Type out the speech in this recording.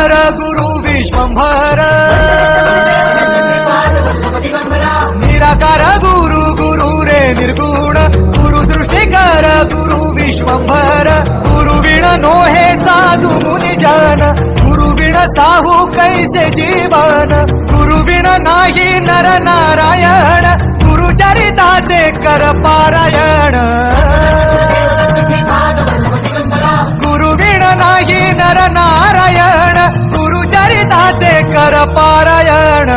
सृष्टीकर गुरु विश्वंभर निराकार गुरु गुरु रे निर्गुण गुरु सृष्टीकर गुरु विश्वंभर गुरु been no हे साधु मुनि जन गुरु बिन साहू कैसे जीवन गुरु बिन नाही नर नारायण गुरु चरिताचे कर पारायण गुरु बिन नाही नर नारायण गुरु चरिताचे कर पारायण